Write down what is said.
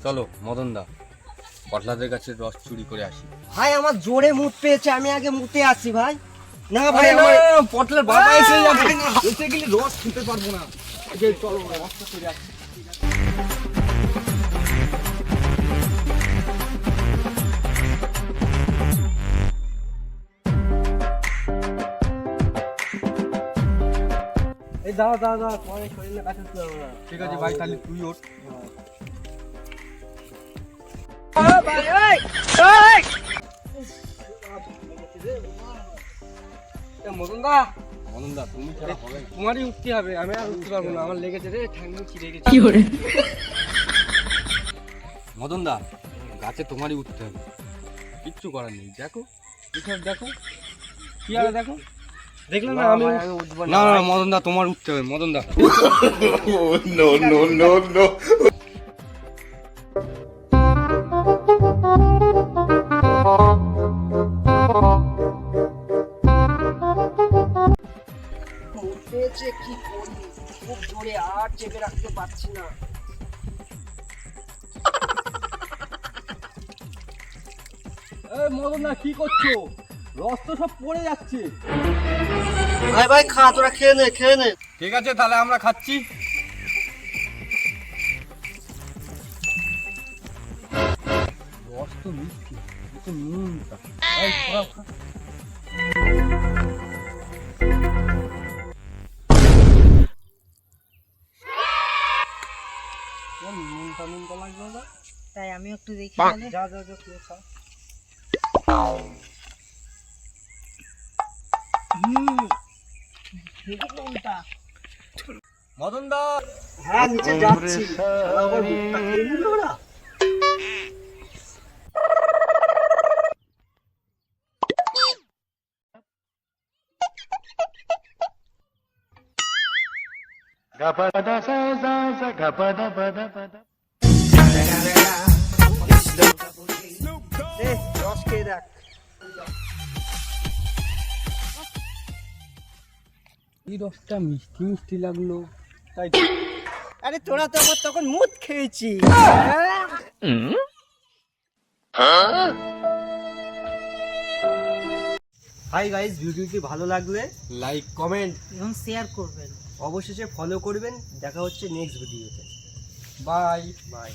চলো মদন দা পটলাদের কাছে রস চুরি করে আসি। ভাই আমার জোরে মুত পেয়েছে, আমি আগে মুতে আসি ভাই। না ভাই আমার পটলার বাবা এসে যাবে, এসে গেলে রস খেতে পারবো না। চলো রসটা চুরি আসি। এই দাও দাও দাও, তোমার শরীরে কাছে তুলো না। ঠিক আছে ভাই, তাহলে তুই ওঠ। ভাই এই এই মদন দা, মদন দা তুমি ছাড়া হবে না। তোমারই উঠতে হবে, আমি আর উঠতে পারবো না, আমার লেগেছে রে, ঠ্যাঙ্গি ছিঁড়ে গেছে। মদন দা গাছে তোমারই উঠতে হবে, কিচ্ছু করার নেই। দেখো এসব দেখো কি আর দেখো, দেখলে না আমি উঠবো না না মদন দা তোমার উঠতে হবে। মদন দা no, no, no, no. উঠেছে, কি করি, খুব জোরে আর চেপে রাখতে পারছি না। এই মদন দা কি করছো? রস তো সব পড়ে যাচ্ছে। ভাই ভাই খা, তোরা খেয়ে নে খেয়ে নে। ঠিক আছে তাহলে আমরা খাচ্ছি। রস তো মিষ্টি, একটু নুনটা। এই খাও, খাও। নুনটা নুনটা লাগলো না। তাই আমি একটু দেখি যা যা যা খেয়ে খা। মদন দা হ্যাঁ নিচে যাচ্ছি। আবার মুখটা খেয়ে নিল ওরা। দে, রস খেয়ে দেখ। এই রসটা মিষ্টি মিষ্টি লাগলো, তাই আরে তোরা তো আমার তখন মুত খেয়েছি। হাই গাইস, ভিডিওটি ভালো লাগলে লাইক কমেন্ট এবং শেয়ার করবেন। অবশেষে ফলো করবেন। দেখা হচ্ছে নেক্সট ভিডিওতে। বাই। বাই।